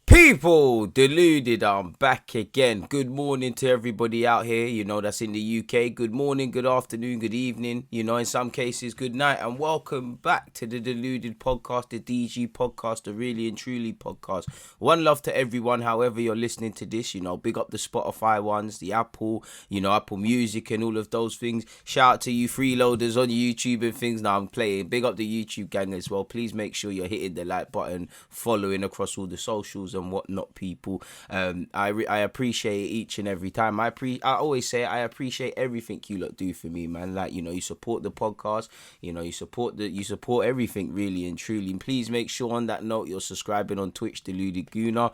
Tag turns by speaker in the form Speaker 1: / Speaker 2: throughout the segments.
Speaker 1: People deluded, I'm back again. Good morning to everybody out here, that's in the UK. Good morning, good afternoon, good evening, in some cases, good night. And welcome back to the Deluded Podcast, the DG Podcast, the Really and Truly Podcast. One love to everyone, however you're listening to this, big up the Spotify ones, the Apple, Apple Music and all of those things. Shout out to you freeloaders on YouTube and things. Now I'm playing. Big up the YouTube gang as well. Please make sure you're hitting the like button, following across all the socials and whatnot, people. I appreciate it each and every time. I always say I appreciate everything you lot do for me, man. Like, you support the podcast, you support everything really and truly. And please make sure on that note you're subscribing on Twitch, Deluded Gooner.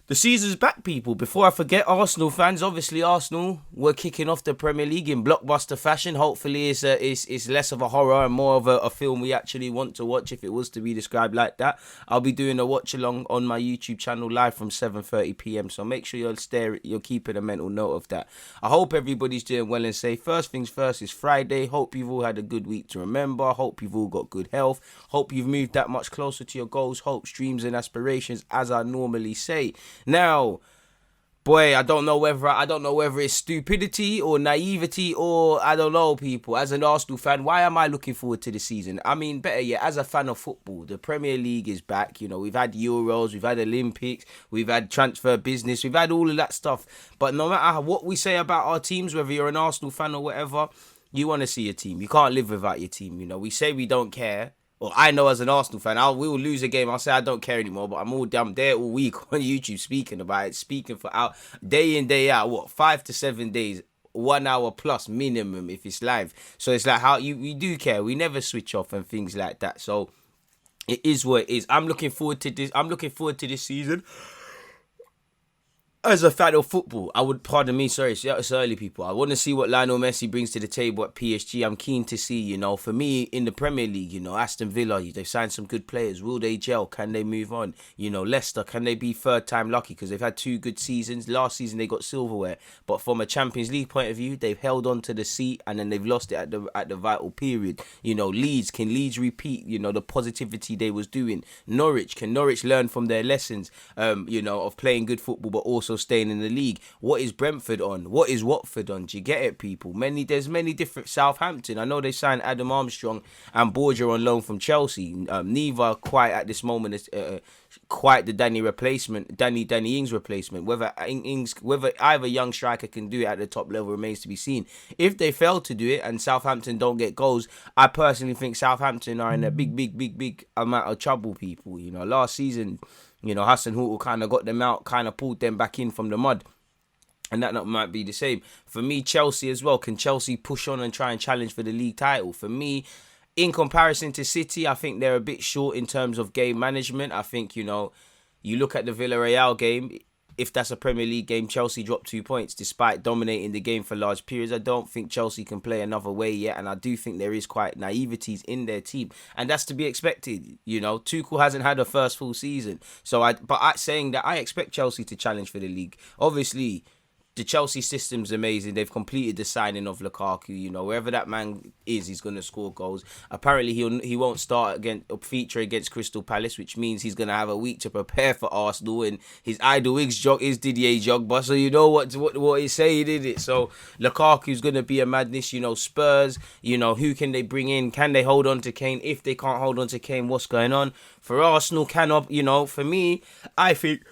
Speaker 1: The season's back, people. Before I forget, Arsenal fans, obviously Arsenal were kicking off the Premier League in blockbuster fashion. Hopefully it's less of a horror and more of a film we actually want to watch, if it was to be described like that. I'll be doing a watch along on my YouTube channel live from 7:30 p.m. So make sure you're keeping a mental note of that. I hope everybody's doing well and safe. First things first, is Friday. Hope you've all had a good week to remember. Hope you've all got good health. Hope you've moved that much closer to your goals, hopes, dreams and aspirations, as I normally say. Now, boy, I don't know whether it's stupidity or naivety or I don't know, people. As an Arsenal fan, why am I looking forward to the season? I mean, better yet, as a fan of football, the Premier League is back. We've had Euros, we've had Olympics, we've had transfer business, we've had all of that stuff. But no matter what we say about our teams, whether you're an Arsenal fan or whatever, you want to see your team. You can't live without your team. We say we don't care. Well, I know as an Arsenal fan, we will lose a game. I'll say I don't care anymore, but I'm there all week on YouTube speaking about it, speaking for out day in, day out, 5 to 7 days, 1 hour plus minimum if it's live. So it's like how we do care. We never switch off and things like that. So it is what it is. I'm looking forward to this season. As a fan of football, it's early, people. I want to see what Lionel Messi brings to the table at PSG. I'm keen to see, for me in the Premier League, Aston Villa, they've signed some good players. Will they gel? Can they move on? Leicester, can they be third time lucky? Because they've had 2 good seasons. Last season they got silverware, but from a Champions League point of view, they've held on to the seat and then they've lost it at the vital period. Leeds, can Leeds repeat, the positivity they was doing? Norwich, can Norwich learn from their lessons, of playing good football, but also staying in the league? What is Brentford on? What is Watford on? Do you get it, people? There's many different. Southampton, I know they signed Adam Armstrong and Borgia on loan from Chelsea. Neither quite at this moment is quite the Danny Ings replacement. Whether either young striker can do it at the top level remains to be seen. If they fail to do it and Southampton don't get goals, I personally think Southampton are in a big amount of trouble, people. Last season, Hassan Houghton kind of got them out, kind of pulled them back in from the mud. And that might be the same. For me, Chelsea as well. Can Chelsea push on and try and challenge for the league title? For me, in comparison to City, I think they're a bit short in terms of game management. I think, you look at the Villarreal game. If that's a Premier League game, Chelsea dropped 2 points despite dominating the game for large periods. I don't think Chelsea can play another way yet, and I do think there is quite naiveties in their team, and that's to be expected. Tuchel hasn't had a first full season, saying that I expect Chelsea to challenge for the league. Obviously, the Chelsea system's amazing. They've completed the signing of Lukaku. Wherever that man is, he's going to score goals. Apparently, he won't feature against Crystal Palace, which means he's going to have a week to prepare for Arsenal. And his idol is Didier Drogba. So you know what he's saying, isn't it? So Lukaku's going to be a madness. Spurs. Who can they bring in? Can they hold on to Kane? If they can't hold on to Kane, what's going on? For Arsenal, for me, I think.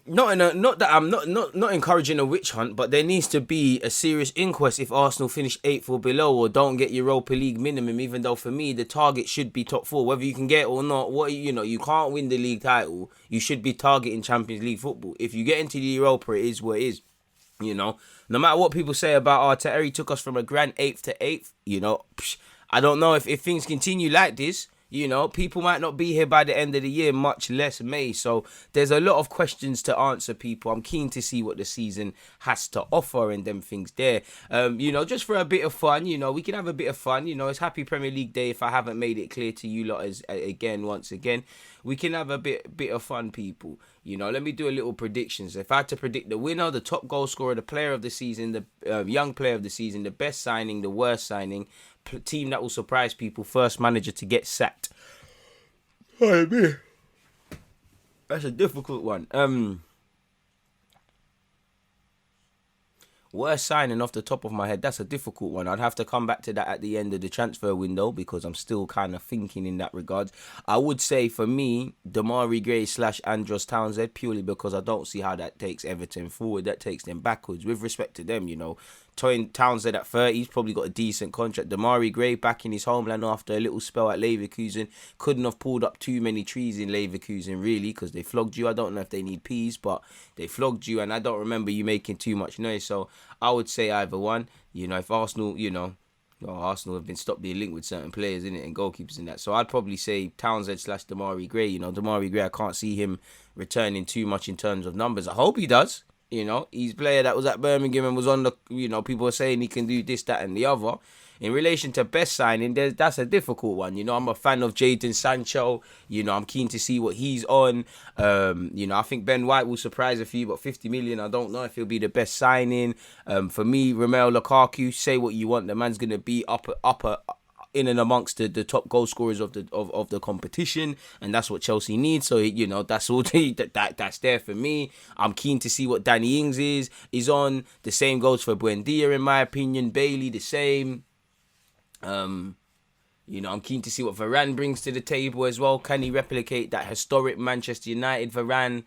Speaker 1: Not that I'm not encouraging a witch hunt, but there needs to be a serious inquest if Arsenal finish 8th or below or don't get Europa League minimum. Even though for me the target should be top 4, whether you can get it or not. You can't win the league title. You should be targeting Champions League football. If you get into the Europa, it is what it is. No matter what people say about Arteta, he took us from a grand 8th to 8th. I don't know if things continue like this. People might not be here by the end of the year, much less May. So there's a lot of questions to answer, people. I'm keen to see what the season has to offer and them things there. Just for a bit of fun, we can have a bit of fun. It's Happy Premier League Day if I haven't made it clear to you lot once again. We can have a bit of fun, people. Let me do a little predictions. If I had to predict the winner, the top goal scorer, the player of the season, the young player of the season, the best signing, the worst signing, team that will surprise people, first manager to get sacked. That's a difficult one. Worst signing off the top of my head, that's a difficult one. I'd have to come back to that at the end of the transfer window because I'm still kind of thinking in that regard. I would say for me, Damari Gray / Andros Townsend, purely because I don't see how that takes Everton forward. That takes them backwards. With respect to them, Townsend at 30, he's probably got a decent contract. Damari Gray back in his homeland after a little spell at Leverkusen. Couldn't have pulled up too many trees in Leverkusen, really, because they flogged you. I don't know if they need peas, but they flogged you, and I don't remember you making too much noise. So I would say either one. If Arsenal, Arsenal have been stopped being linked with certain players, in it, and goalkeepers in that. So I'd probably say Townsend / Damari Gray. Damari Gray, I can't see him returning too much in terms of numbers. I hope he does. He's a player that was at Birmingham and was on the, people are saying he can do this, that, and the other. In relation to best signing, that's a difficult one. I'm a fan of Jadon Sancho. I'm keen to see what he's on. I think Ben White will surprise a few, but 50 million, I don't know if he'll be the best signing. For me, Romelu Lukaku, say what you want. The man's going to be upper in and amongst the top goal scorers of the competition, and that's what Chelsea needs. So that's all that's there for me. I'm keen to see what Danny Ings is on. The same goes for Buendia, in my opinion. Bailey, the same. I'm keen to see what Varane brings to the table as well. Can he replicate that historic Manchester United Varane?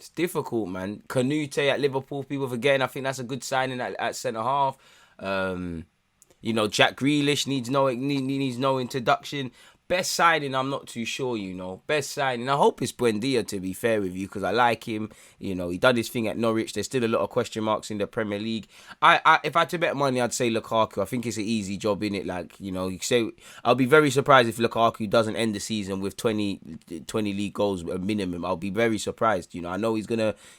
Speaker 1: It's difficult, man. Canute at Liverpool, people forgetting. I think that's a good signing at centre half. Jack Grealish needs no introduction. Best signing, I'm not too sure, Best signing, I hope it's Buendia, to be fair with you, because I like him. He done his thing at Norwich. There's still a lot of question marks in the Premier League. If I had to bet money, I'd say Lukaku. I think it's an easy job, innit? You say, I'll be very surprised if Lukaku doesn't end the season with 20 league goals minimum. I'll be very surprised. I know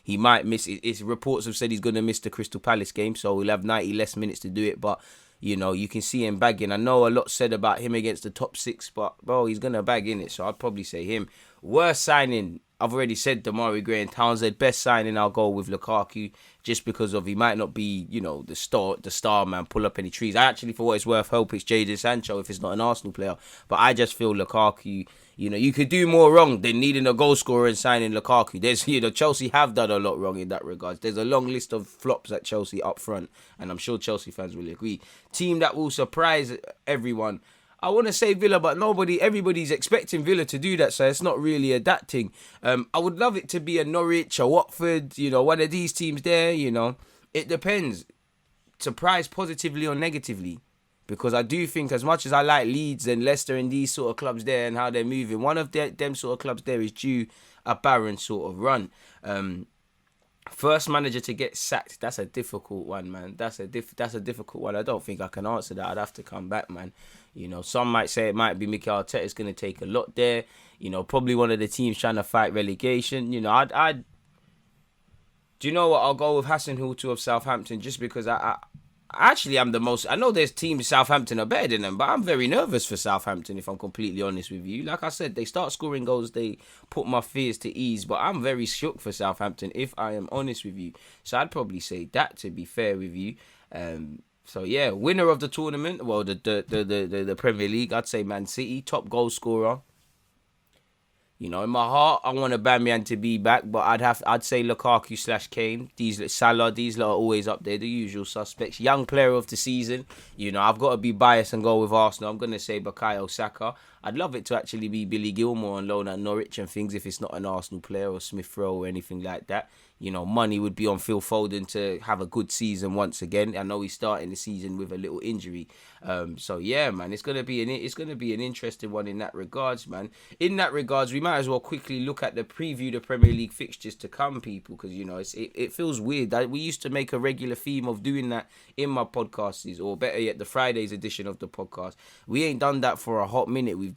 Speaker 1: he might miss it. It's reports have said he's going to miss the Crystal Palace game, so he'll have 90 less minutes to do it, but you can see him bagging. I know a lot said about him against the top six, but, bro, he's going to bag in it. So I'd probably say him. Worst signing, I've already said Damari Gray and Townsend. Best signing, I'll go with Lukaku, just because of he might not be, the star man, pull up any trees. I actually, for what it's worth, hope it's Jadon Sancho if it's not an Arsenal player. But I just feel Lukaku, you could do more wrong than needing a goal scorer and signing Lukaku. There's, Chelsea have done a lot wrong in that regard. There's a long list of flops at Chelsea up front, and I'm sure Chelsea fans will agree. Team that will surprise everyone, I want to say Villa, but everybody's expecting Villa to do that, so it's not really adapting. I would love it to be a Norwich, a Watford, one of these teams there, It depends. Surprise positively or negatively. Because I do think, as much as I like Leeds and Leicester and these sort of clubs there and how they're moving, one of them sort of clubs there is due a barren sort of run. First manager to get sacked, that's a difficult one, man. That's a difficult one. I don't think I can answer that. I'd have to come back, man. Some might say it might be Mikel Arteta. It's going to take a lot there. Probably one of the teams trying to fight relegation. I'd do you know what? I'll go with Hasenhuttl of Southampton, just because I know there's teams Southampton are better than them, but I'm very nervous for Southampton, if I'm completely honest with you. Like I said, they start scoring goals, they put my fears to ease, but I'm very shook for Southampton, if I am honest with you. So I'd probably say that, to be fair with you. So yeah, winner of the tournament, well, the Premier League, I'd say Man City, top goal scorer. In my heart, I want Aubameyang to be back, but I'd say Lukaku / Kane. Salah, these lot are always up there, the usual suspects. Young player of the season. I've got to be biased and go with Arsenal. I'm going to say Bukayo Saka. I'd love it to actually be Billy Gilmore on loan at Norwich and things, if it's not an Arsenal player or Smith Rowe or anything like that. Money would be on Phil Foden to have a good season once again. I know he's starting the season with a little injury. So yeah, man, it's gonna be an interesting one in that regards, man. In that regards, we might as well quickly look at the preview the Premier League fixtures to come, people, because it feels weird that we used to make a regular theme of doing that in my podcasts, or better yet, the Fridays edition of the podcast. We ain't done that for a hot minute. We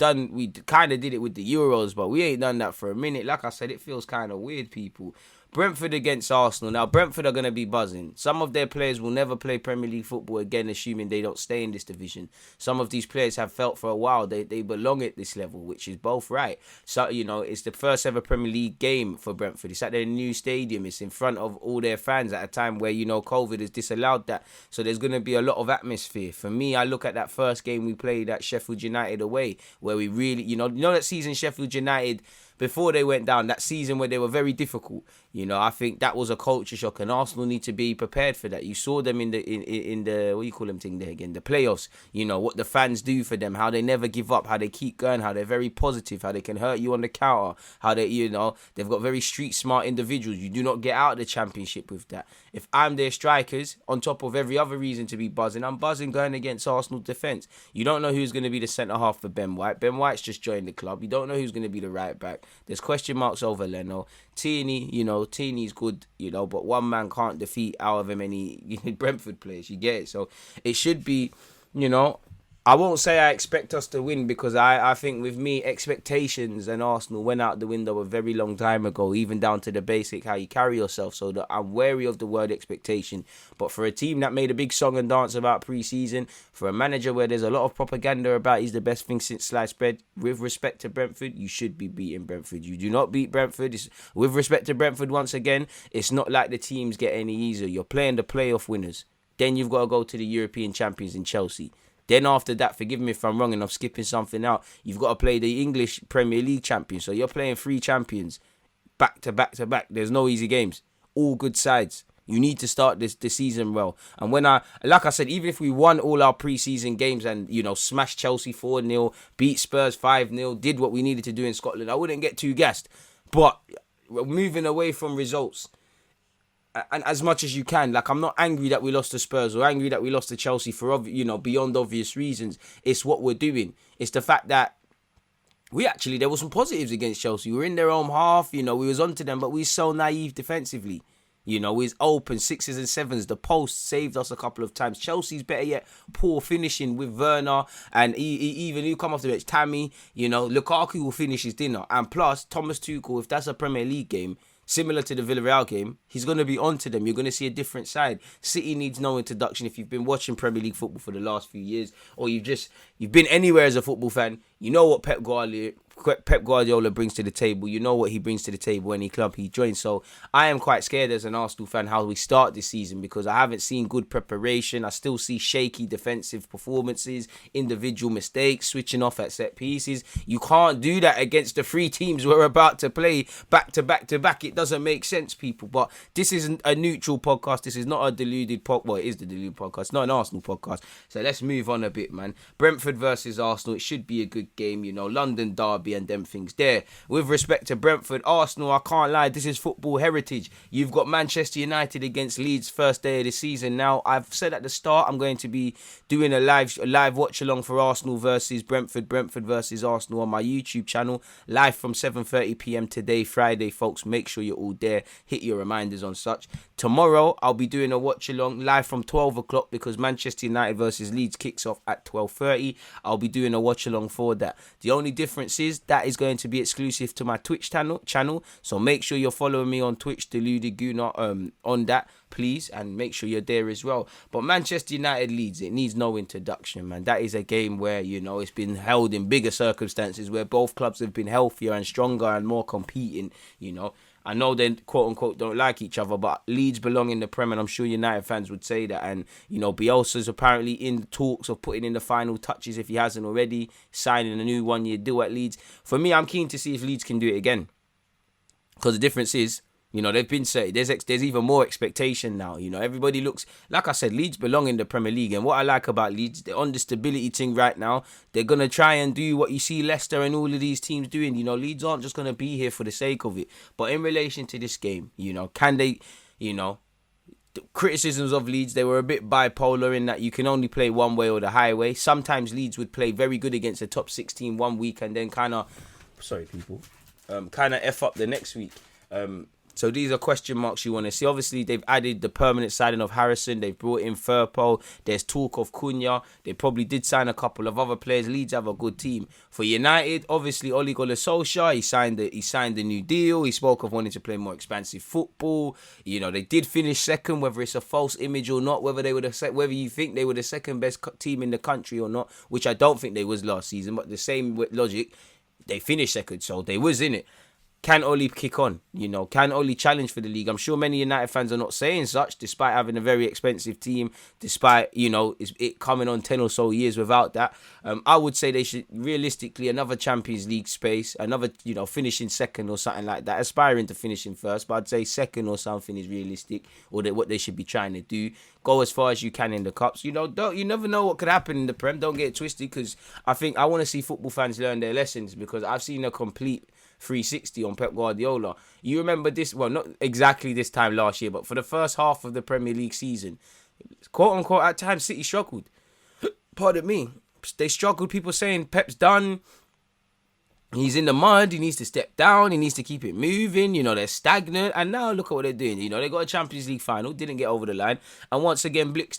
Speaker 1: kind of did it with the Euros, but we ain't done that for a minute. Like I said, it feels kind of weird, people. Brentford against Arsenal. Now, Brentford are going to be buzzing. Some of their players will never play Premier League football again, assuming they don't stay in this division. Some of these players have felt for a while they belong at this level, which is both right. So, it's the first ever Premier League game for Brentford. It's at their new stadium. It's in front of all their fans at a time where, COVID has disallowed that. So there's going to be a lot of atmosphere. For me, I look at that first game we played at Sheffield United away, where we really, that season Sheffield United before they went down, that season where they were very difficult. You know, I think that was a culture shock, and Arsenal need to be prepared for that. You saw them in the what do you call them thing there again, the playoffs. You know what the fans do for them, how they never give up, how they keep going, how they're very positive, how they can hurt you on the counter, how they, you know, they've got very street smart individuals. You do not get out of the Championship with that. If I'm their strikers, on top of every other reason to be buzzing, I'm buzzing going against Arsenal defence. You don't know who's going to be the centre half for Ben White. Ben White's just joined the club. You don't know who's going to be the right back. There's question marks over Leno. Tierney, you know, Tierney's good, you know, but one man can't defeat out of him any Brentford players. You get it? So it should be, you know, I won't say I expect us to win, because I think with me, expectations and Arsenal went out the window a very long time ago, even down to the basic how you carry yourself. So that I'm wary of the word expectation. But for a team that made a big song and dance about pre-season, for a manager where there's a lot of propaganda about he's the best thing since sliced bread, with respect to Brentford, you should be beating Brentford. You do not beat Brentford. With respect to Brentford, once again, it's not like the teams get any easier. You're playing the playoff winners. Then you've got to go to the European champions in Chelsea. Then after that, forgive me if I'm wrong and I'm skipping something out, you've got to play the English Premier League champions. So you're playing 3 champions back to back to back. There's no easy games. All good sides. You need to start the season well. And like I said, even if we won all our pre-season games and, you know, smashed Chelsea 4-0, beat Spurs 5-0, did what we needed to do in Scotland, I wouldn't get too gassed. But moving away from results, and as much as you can, like, I'm not angry that we lost to Spurs or angry that we lost to Chelsea for, you know, beyond obvious reasons. It's what we're doing. It's the fact that there were some positives against Chelsea. We were in their own half, you know, we was onto them, but we were so naive defensively. You know, we was open, 6s and 7s. The post saved us a couple of times. Chelsea's better yet, poor finishing with Werner and even who come off the bench, Tammy. You know, Lukaku will finish his dinner. And plus, Thomas Tuchel, if that's a Premier League game, similar to the Villarreal game, he's going to be on to them. You're going to see a different side. City needs no introduction. If you've been watching Premier League football for the last few years, or you've been anywhere as a football fan, you know what Pep Guardiola brings to the table. You know what he brings to the table any club he joins. So I am quite scared as an Arsenal fan how we start this season, because I haven't seen good preparation. I still see shaky defensive performances, individual mistakes, switching off at set pieces. You can't do that against the 3 teams we're about to play back to back to back. It doesn't make sense, people. But this isn't a neutral podcast. This is not a deluded podcast. Well, it is the deluded podcast. It's not an Arsenal podcast. So let's move on a bit, man. Brentford versus Arsenal. It should be a good game, you know. London derby and them things there. With respect to Brentford, Arsenal, I can't lie, this is football heritage. You've got Manchester United against Leeds first day of the season. Now, I've said at the start I'm going to be doing a live watch along for Arsenal versus Brentford versus Arsenal on my YouTube channel, live from 7:30 p.m. today, Friday, folks. Make sure you're all there. Hit your reminders on such. Tomorrow, I'll be doing a watch along live from 12 o'clock because Manchester United versus Leeds kicks off at 12:30. I'll be doing a watch along for that. The only difference is that is going to be exclusive to my Twitch channel. So make sure you're following me on Twitch, Deluded Guna, on that, please, and make sure you're there as well. But Manchester United Leeds, it needs no introduction, man. That is a game where, you know, it's been held in bigger circumstances, where both clubs have been healthier and stronger and more competing, you know. I know they quote-unquote don't like each other, but Leeds belong in the Prem, and I'm sure United fans would say that. And, you know, Bielsa's apparently in talks of putting in the final touches, if he hasn't already, signing a new one-year deal at Leeds. For me, I'm keen to see if Leeds can do it again. Because the difference is, you know, they've been said there's even more expectation now. You know, everybody looks, like I said, Leeds belong in the Premier League. And what I like about Leeds, they're on the stability thing right now. They're going to try and do what you see Leicester and all of these teams doing. You know, Leeds aren't just going to be here for the sake of it. But in relation to this game, you know, can they, you know, the criticisms of Leeds, they were a bit bipolar in that you can only play one way or the highway. Sometimes Leeds would play very good against a top 16 one week and then kind of F up the next week. So these are question marks you want to see. Obviously, they've added the permanent signing of Harrison. They've brought in Firpo. There's talk of Cunha. They probably did sign a couple of other players. Leeds have a good team. For United, obviously, Ole Gunnar Solskjaer, he signed a new deal. He spoke of wanting to play more expansive football. You know, they did finish second, whether it's a false image or not, whether you think they were the second best team in the country or not, which I don't think they was last season, but the same logic, they finished second, so they was in it. can only kick on, can only challenge for the league. I'm sure many United fans are not saying such, despite having a very expensive team, despite, it coming on 10 or so years without that. I would say they should, realistically, another Champions League space, another, finishing second or something like that, aspiring to finishing first, but I'd say second or something is realistic, or what they should be trying to do. Go as far as you can in the cups. You never know what could happen in the Prem. Don't get it twisted, because I want to see football fans learn their lessons, because I've seen a complete 360 on Pep Guardiola. You remember this, well, not exactly this time last year, but for the first half of the Premier League season, quote unquote, at times City struggled. Pardon me. They struggled, people saying Pep's done. He's in the mud. He needs to step down. He needs to keep it moving. They're stagnant. And now look at what they're doing. They got a Champions League final, didn't get over the line, and once again blips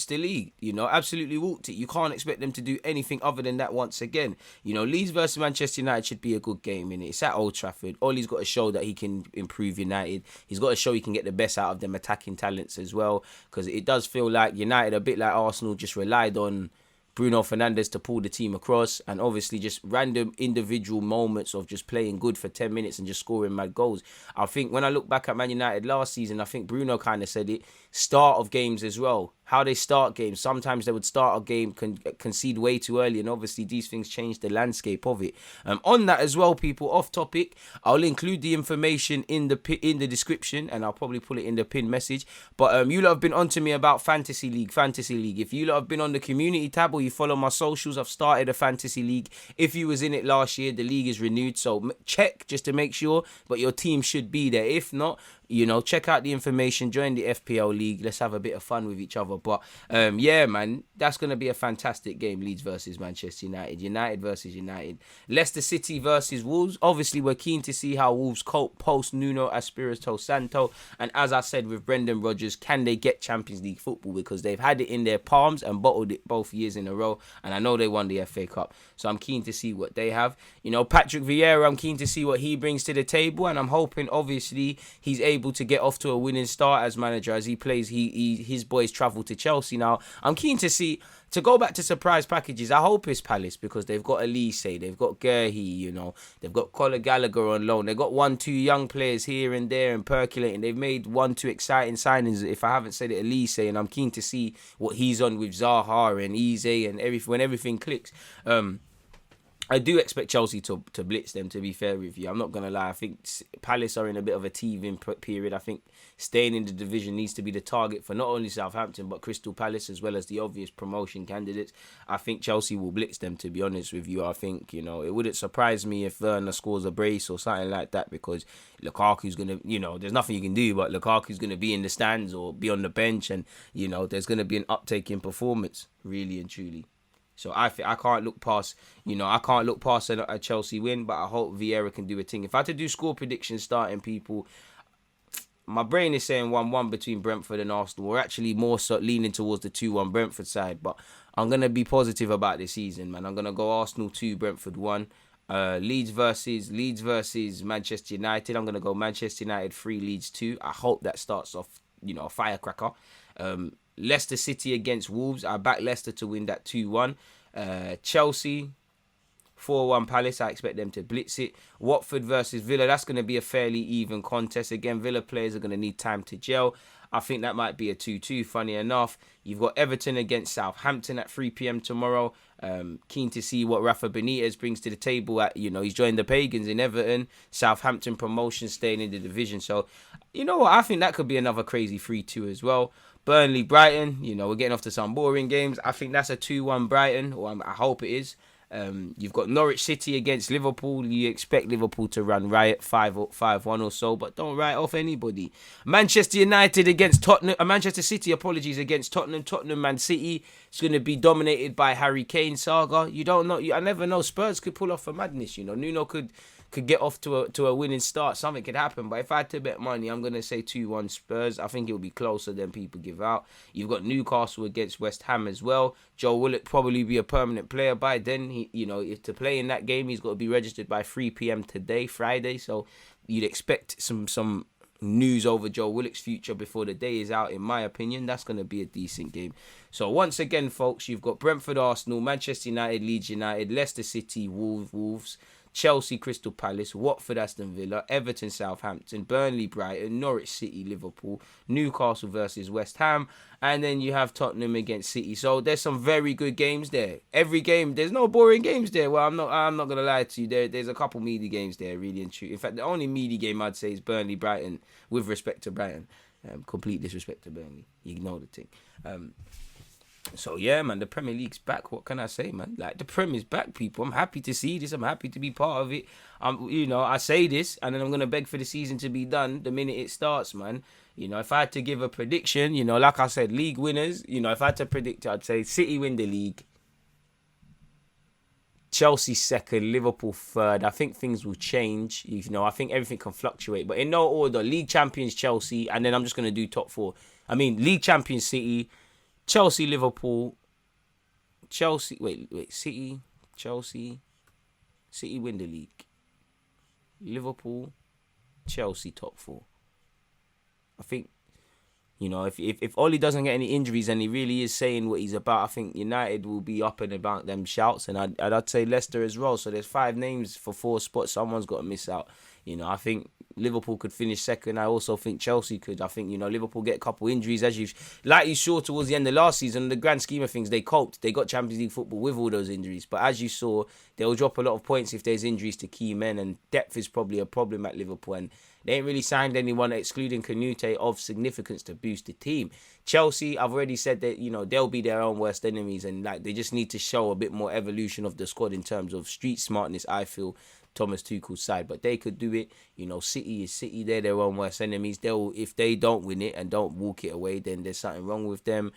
Speaker 1: the league. Absolutely walked it. You can't expect them to do anything other than that once again. Leeds versus Manchester United should be a good game, innit? It's at Old Trafford. Ollie's got to show that he can improve United. He's got to show he can get the best out of them attacking talents as well, because it does feel like United, a bit like Arsenal, just relied on Bruno Fernandes to pull the team across, and obviously just random individual moments of just playing good for 10 minutes and just scoring mad goals. I think when I look back at Man United last season, I think Bruno kind of said it, start of games as well. How they start games. Sometimes they would start a game, concede way too early, and obviously these things change the landscape of it. On that as well, people, off topic, I'll include the information in the description, and I'll probably put it in the pinned message. But you lot have been on to me about Fantasy League. If you lot have been on the community tab or you follow my socials, I've started a Fantasy League. If you was in it last year, the league is renewed, so check just to make sure, but your team should be there. If not, check out the information, join the FPL League. Let's have a bit of fun with each other. But yeah, man, that's going to be a fantastic game. Leeds versus Manchester United. United versus United. Leicester City versus Wolves. Obviously, we're keen to see how Wolves cope post Nuno Espirito Santo. And as I said with Brendan Rodgers, can they get Champions League football? Because they've had it in their palms and bottled it both years in a row. And I know they won the FA Cup. So I'm keen to see what they have. Patrick Vieira, I'm keen to see what he brings to the table. And I'm hoping, obviously, he's able to get off to a winning start as manager as he plays. His boys travel to Chelsea now. I'm keen to go back to surprise packages. I hope it's Palace, because they've got Elise, they've got Gerhi, they've got Conor Gallagher on loan. They've got 1-2 young players here and there and percolating. They've made 1-2 exciting signings, if I haven't said it, Elise, and I'm keen to see what he's on with Zaha and Eze and when everything clicks. I do expect Chelsea to blitz them, to be fair with you. I'm not going to lie. I think Palace are in a bit of a teething period. I think staying in the division needs to be the target for not only Southampton, but Crystal Palace, as well as the obvious promotion candidates. I think Chelsea will blitz them, to be honest with you. I think, it wouldn't surprise me if Werner scores a brace or something like that, because Lukaku's going to, there's nothing you can do, but Lukaku's going to be in the stands or be on the bench, and, there's going to be an uptake in performance, really and truly. So I can't look past, a Chelsea win, but I hope Vieira can do a thing. If I had to do score predictions starting, people, my brain is saying 1-1 between Brentford and Arsenal. We're actually more so leaning towards the 2-1 Brentford side, but I'm going to be positive about this season, man. I'm going to go Arsenal 2, Brentford 1. Leeds versus Manchester United. I'm going to go Manchester United 3, Leeds 2. I hope that starts off, a firecracker. Leicester City against Wolves. I back Leicester to win that 2-1. Chelsea 4-1 Palace. I expect them to blitz it. Watford versus Villa. That's going to be a fairly even contest. Again, Villa players are going to need time to gel. I think that might be a 2-2, funny enough. You've got Everton against Southampton at 3 p.m. tomorrow. Keen to see what Rafa Benitez brings to the table. He's joined the Pagans in Everton. Southampton promotion, staying in the division. So, I think that could be another crazy 3-2 as well. Burnley, Brighton, we're getting off to some boring games. I think that's a 2-1 Brighton, or I hope it is. You've got Norwich City against Liverpool. You expect Liverpool to run riot 5-1 or so, but don't write off anybody. Manchester United against Tottenham. Manchester City, against Tottenham. Tottenham, Man City. It's going to be dominated by Harry Kane saga. You don't know. I never know. Spurs could pull off a madness. Nuno could get off to a winning start. Something could happen. But if I had to bet money, I'm going to say 2-1 Spurs. I think it will be closer than people give out. You've got Newcastle against West Ham as well. Joe Willock probably be a permanent player by then. If to play in that game, he's got to be registered by 3 p.m. today, Friday. So you'd expect some news over Joe Willock's future before the day is out, in my opinion. That's going to be a decent game. So once again, folks, you've got Brentford, Arsenal, Manchester United, Leeds United, Leicester City, Wolves. Chelsea, Crystal Palace, Watford, Aston Villa, Everton, Southampton, Burnley, Brighton, Norwich City, Liverpool, Newcastle versus West Ham, and then you have Tottenham against City. So there's some very good games there. Every game, there's no boring games there. Well, I'm not gonna lie to you. There's a couple meaty games there, really and true. In fact, the only meaty game I'd say is Burnley, Brighton, with respect to Brighton. Complete disrespect to Burnley. You know the thing. So yeah, man, the Premier League's back. What can I say, man? Like, the Premier's back, people. I'm happy to see this. I'm happy to be part of it. I say this, and then I'm gonna beg for the season to be done the minute it starts, man. If I had to give a prediction, like I said, league winners. If I had to predict, I'd say City win the league, Chelsea second, Liverpool third. I think things will change. I think everything can fluctuate, but in no order. League champions Chelsea, and then I'm just gonna do top four. I mean, league champions City. Chelsea, Liverpool, Chelsea, City, Chelsea, City win the league, Liverpool, Chelsea top four. I think, if Oli doesn't get any injuries and he really is saying what he's about, I think United will be up and about them shouts, and I'd say Leicester as well. So there's 5 names for 4 spots. Someone's got to miss out. I think Liverpool could finish second. I also think Chelsea could. I think, Liverpool get a couple injuries, as you saw towards the end of last season. In the grand scheme of things, they coped. They got Champions League football with all those injuries. But as you saw, they'll drop a lot of points if there's injuries to key men, and depth is probably a problem at Liverpool. And they ain't really signed anyone, excluding Canute, of significance to boost the team. Chelsea, I've already said that, they'll be their own worst enemies, and they just need to show a bit more evolution of the squad in terms of street smartness, I feel, Thomas Tuchel's side, but they could do it. City is City. They're their own worst enemies. If they don't win it and don't walk it away, then there's something wrong with them.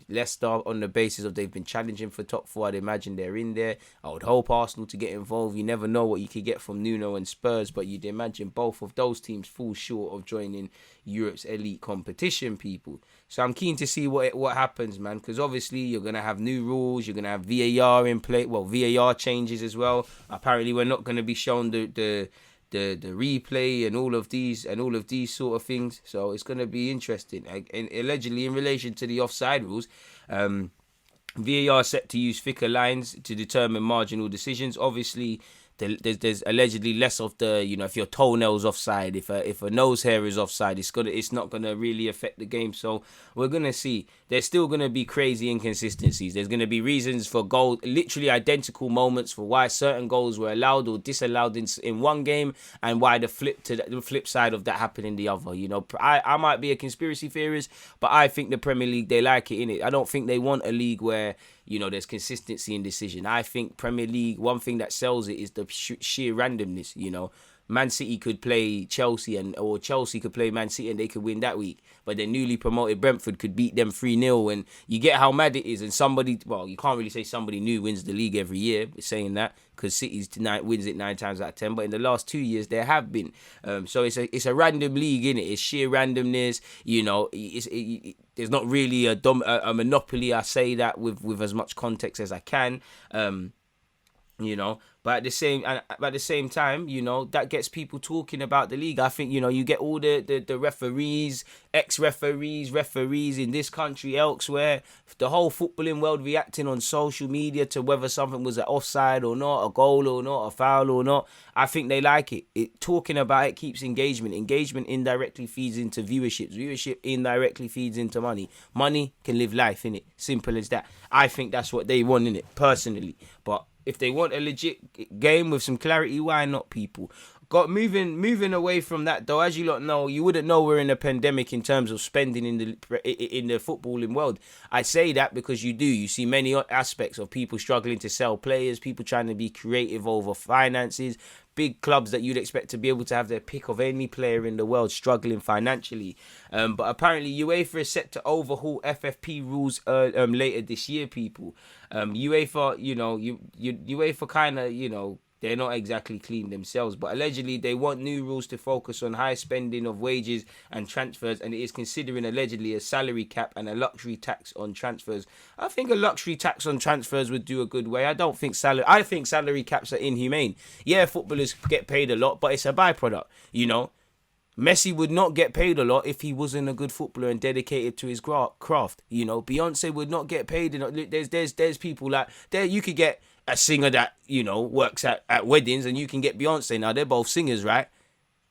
Speaker 1: Leicester, on the basis of they've been challenging for top 4, I'd imagine they're in there. I would hope Arsenal to get involved. You never know what you could get from Nuno and Spurs, but you'd imagine both of those teams fall short of joining Europe's elite competition, people. So I'm keen to see what happens, man, because obviously you're going to have new rules. You're going to have VAR in play. Well, VAR changes as well. Apparently we're not going to be shown the replay and all of these sort of things. So it's going to be interesting. And allegedly, in relation to the offside rules, VAR set to use thicker lines to determine marginal decisions. Obviously, there's allegedly less of the, if your toenail's offside, if a nose hair is offside, it's not gonna really affect the game. So we're gonna see. There's still gonna be crazy inconsistencies. There's gonna be reasons for goal, literally identical moments for why certain goals were allowed or disallowed in one game, and why the flip side of that happened in the other. I might be a conspiracy theorist, but I think the Premier League, they like it, innit? I don't think they want a league where there's consistency in decision. I think Premier League, one thing that sells it is the sheer randomness. Man City could play Chelsea or Chelsea could play Man City and they could win that week. But then newly promoted Brentford could beat them 3-0, and you get how mad it is. And you can't really say somebody new wins the league every year, saying that, because City wins it 9 times out of 10. But in the last 2 years, there have been. So it's a random league, innit? It's sheer randomness. There's not really a monopoly. I say that with as much context as I can. But at the same time, that gets people talking about the league. I think, you get all the referees, referees in this country, elsewhere, the whole footballing world reacting on social media to whether something was an offside or not, a goal or not, a foul or not. I think they like it. Talking about it keeps engagement. Engagement indirectly feeds into viewership. Viewership indirectly feeds into money. Money can live life, innit? Simple as that. I think that's what they want, innit? Personally. But if they want a legit game with some clarity, why not, people? Moving away from that, though, as you lot know, you wouldn't know we're in a pandemic in terms of spending in the footballing world. I say that because you do. You see many aspects of people struggling to sell players, people trying to be creative over finances, big clubs that you'd expect to be able to have their pick of any player in the world struggling financially. But apparently UEFA is set to overhaul FFP rules later this year, people. UEFA, UEFA kind of, they're not exactly clean themselves, but allegedly they want new rules to focus on high spending of wages and transfers, and it is considering allegedly a salary cap and a luxury tax on transfers. I think a luxury tax on transfers would do a good way. I think salary caps are inhumane. Yeah, footballers get paid a lot, but it's a byproduct, Messi would not get paid a lot if he wasn't a good footballer and dedicated to his craft. Beyonce would not get paid. There's people like there. You could get a singer that, works at weddings, and you can get Beyonce. Now, they're both singers, right?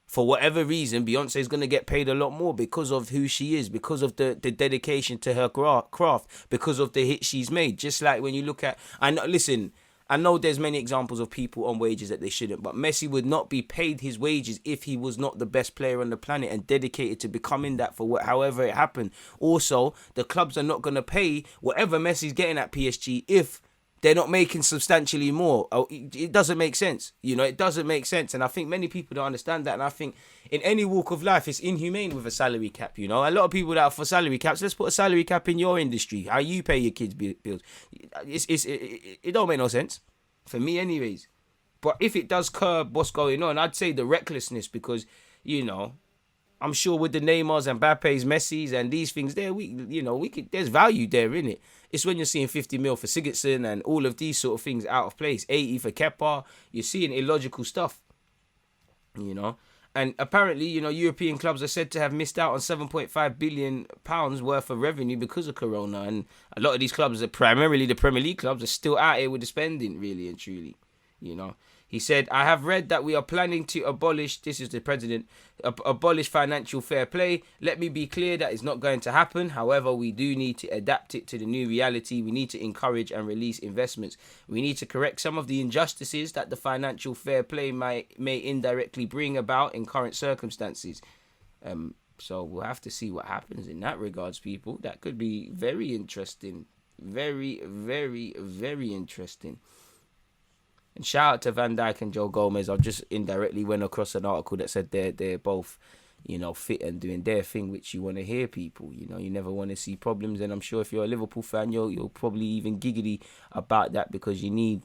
Speaker 1: For whatever reason, Beyonce is going to get paid a lot more because of who she is, because of the dedication to her craft, because of the hit she's made. Just like when you look at, I know there's many examples of people on wages that they shouldn't, but Messi would not be paid his wages if he was not the best player on the planet and dedicated to becoming that for however it happened. Also, the clubs are not going to pay whatever Messi's getting at PSG if they're not making substantially more. It doesn't make sense. It doesn't make sense. And I think many people don't understand that. And I think in any walk of life, it's inhumane with a salary cap. A lot of people that are for salary caps, let's put a salary cap in your industry. How you pay your kids' bills. It don't make no sense. For me anyways. But if it does curb what's going on, I'd say the recklessness, because, I'm sure with the Neymars and Mbappe's, Messi's and these things there, there's value there, innit? It's when you're seeing 50 mil for Sigurdsson and all of these sort of things out of place. 80 for Kepa. You're seeing illogical stuff, And apparently, European clubs are said to have missed out on £7.5 billion worth of revenue because of Corona. And a lot of these clubs, primarily the Premier League clubs, are still out here with the spending, really and truly, He said, I have read that we are planning to abolish, this is the president, abolish financial fair play. Let me be clear, that is not going to happen. However, we do need to adapt it to the new reality. We need to encourage and release investments. We need to correct some of the injustices that the financial fair play may indirectly bring about in current circumstances. So we'll have to see what happens in that regards, people. That could be very interesting. Very, very, very interesting. And shout out to Van Dijk and Joe Gomez. I just indirectly went across an article that said they're both, fit and doing their thing, which you want to hear, people. You never want to see problems. And I'm sure if you're a Liverpool fan, you're probably even giggly about that, because you need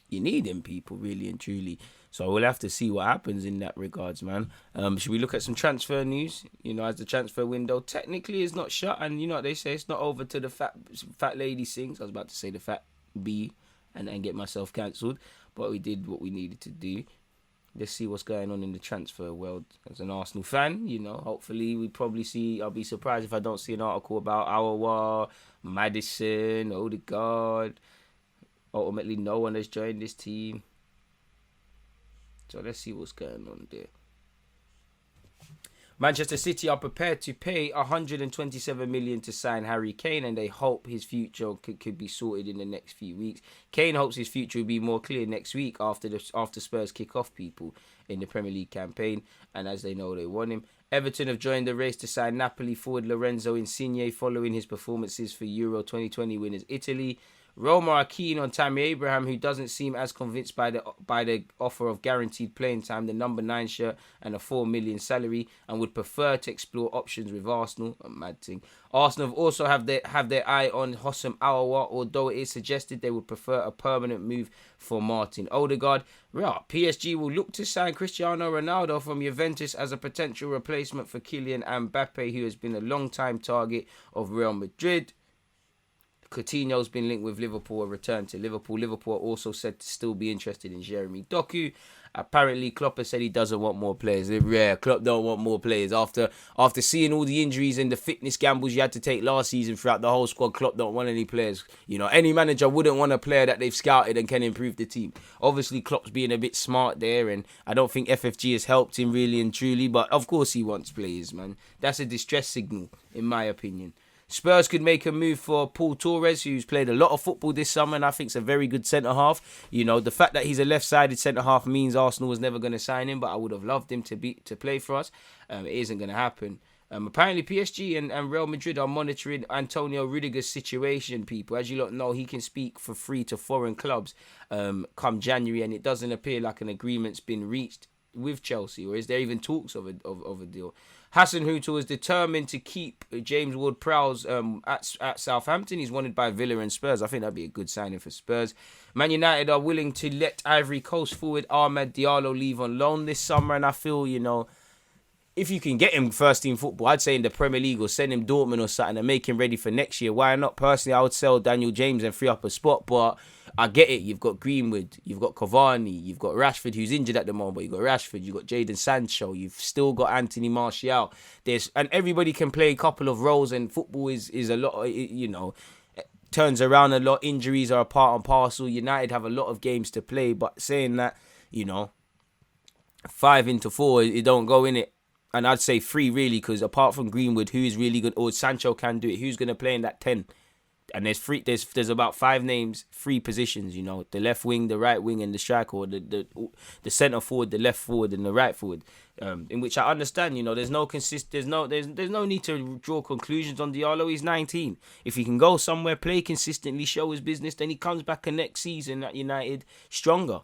Speaker 1: them, people, really and truly. So we'll have to see what happens in that regards, man. Should we look at some transfer news? As the transfer window technically is not shut, and what they say, it's not over to the fat lady sings. I was about to say the fat B. And get myself cancelled, but we did what we needed to do. Let's see what's going on in the transfer world. As an Arsenal fan, hopefully we probably see. I'll be surprised if I don't see an article about Aouar, Maddison, Odegaard. Ultimately, no one has joined this team. So let's see what's going on there. Manchester City are prepared to pay 127 million to sign Harry Kane, and they hope his future could be sorted in the next few weeks. Kane hopes his future will be more clear next week after Spurs kick off, people, in the Premier League campaign, and as they know, they want him. Everton have joined the race to sign Napoli forward Lorenzo Insigne following his performances for Euro 2020 winners Italy. Roma are keen on Tammy Abraham, who doesn't seem as convinced by the offer of guaranteed playing time, the number 9 shirt, and a 4 million salary, and would prefer to explore options with Arsenal. A mad thing. Arsenal have also have their eye on Hossam Aouar, although it is suggested they would prefer a permanent move for Martin Odegaard. Right, PSG will look to sign Cristiano Ronaldo from Juventus as a potential replacement for Kylian Mbappe, who has been a long-time target of Real Madrid. Coutinho's been linked with Liverpool, a return to Liverpool. Liverpool are also said to still be interested in Jeremy Doku. Apparently, Klopp has said he doesn't want more players. Yeah, Klopp don't want more players. After seeing all the injuries and the fitness gambles you had to take last season throughout the whole squad, Klopp don't want any players. Any manager wouldn't want a player that they've scouted and can improve the team. Obviously, Klopp's being a bit smart there, and I don't think FFG has helped him really and truly, but of course he wants players, man. That's a distress signal, in my opinion. Spurs could make a move for Paul Torres, who's played a lot of football this summer and I think is a very good centre-half. The fact that he's a left-sided centre-half means Arsenal was never going to sign him, but I would have loved him to play for us. It isn't going to happen. Apparently, PSG and Real Madrid are monitoring Antonio Rudiger's situation, people. As you lot know, he can speak for free to foreign clubs come January, and it doesn't appear like an agreement's been reached with Chelsea, or is there even talks of a deal? Hassan Hutel is determined to keep James Ward-Prowse at Southampton. He's wanted by Villa and Spurs. I think that'd be a good signing for Spurs. Man United are willing to let Ivory Coast forward Ahmed Diallo leave on loan this summer, and I feel, if you can get him first team football, I'd say in the Premier League, or send him Dortmund or something and make him ready for next year. Why not? Personally, I would sell Daniel James and free up a spot, but I get it. You've got Greenwood, you've got Cavani, you've got Rashford, who's injured at the moment, but you've got Rashford, you've got Jadon Sancho, you've still got Anthony Martial. And everybody can play a couple of roles, and football is a lot, turns around a lot. Injuries are a part and parcel. United have a lot of games to play, but saying that, 5 into 4, it don't go in it. And I'd say 3 really, because apart from Greenwood, who is really good, or Sancho can do it, who's going to play in that 10? And there's about 5 names, 3 positions, the left wing, the right wing, and the striker, or the centre forward, the left forward, and the right forward. In which I understand, there's no there's no need to draw conclusions on Diallo. He's 19. If he can go somewhere, play consistently, show his business, then he comes back next season at United stronger.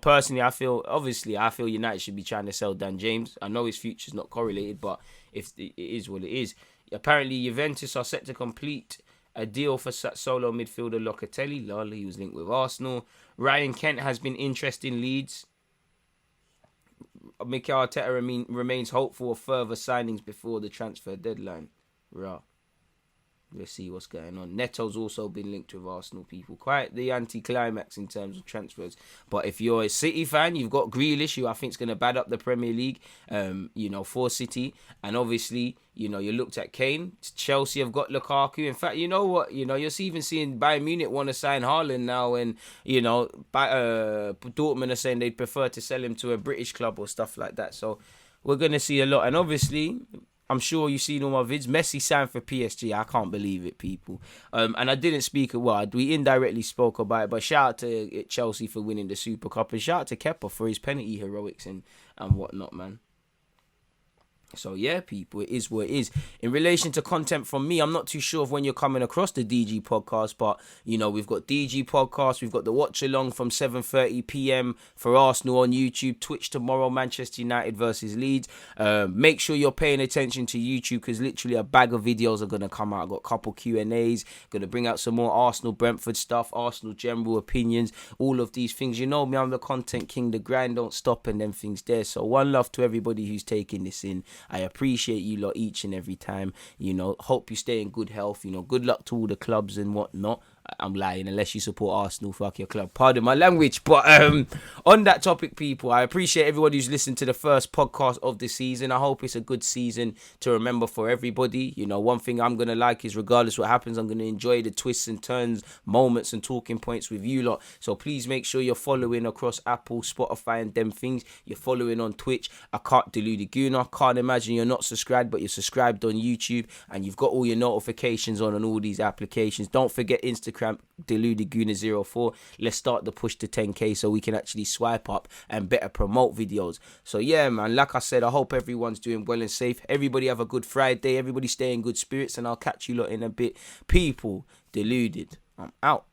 Speaker 1: Personally, I feel United should be trying to sell Dan James. I know his future's not correlated, but if it is what it is. Apparently, Juventus are set to complete a deal for solo midfielder Locatelli. He was linked with Arsenal. Ryan Kent has been interested in Leeds. Mikel Arteta remains hopeful of further signings before the transfer deadline. Right. Let's see what's going on. Neto's also been linked with Arsenal, people. Quite the anti-climax in terms of transfers. But if you're a City fan, you've got Grealish, who I think is going to bad up the Premier League, for City. And obviously, you looked at Kane. Chelsea have got Lukaku. In fact, you know what? You're even seeing Bayern Munich want to sign Haaland now. And, Dortmund are saying they'd prefer to sell him to a British club or stuff like that. So we're going to see a lot. And obviously, I'm sure you've seen all my vids. Messi signed for PSG. I can't believe it, people. And I didn't speak we indirectly spoke about it, but shout out to Chelsea for winning the Super Cup, and shout out to Kepa for his penalty heroics and whatnot, man. So yeah, people, it is what it is. In relation to content from me, I'm not too sure of when you're coming across the DG podcast, but we've got DG podcast, we've got the watch along from 7:30 p.m. for Arsenal on YouTube, Twitch tomorrow, Manchester United versus Leeds. Make sure you're paying attention to YouTube, because literally a bag of videos are gonna come out. I've got a couple Q&As, gonna bring out some more Arsenal Brentford stuff, Arsenal general opinions, all of these things. You know me, I'm the content king, the grind don't stop, and them things there. So one love to everybody who's taking this in. I appreciate you lot each and every time. Hope you stay in good health. Good luck to all the clubs and whatnot. I'm lying, unless you support Arsenal, fuck your club. Pardon my language. But on that topic, people, I appreciate everybody who's listened to the first podcast of the season. I hope it's a good season to remember for everybody. One thing I'm going to like is, regardless what happens, I'm going to enjoy the twists and turns, moments and talking points with you lot. So please make sure you're following across Apple, Spotify and them things. You're following on Twitch. I can't Deluded Gooner. Can't imagine you're not subscribed, but you're subscribed on YouTube, and you've got all your notifications on all these applications. Don't forget Instagram, Deluded Gooner 04. Let's start the push to 10k so we can actually swipe up and better promote videos. So yeah, man, like I said, I hope everyone's doing well and safe. Everybody have a good Friday. Everybody stay in good spirits, and I'll catch you lot in a bit. People, Deluded, I'm out.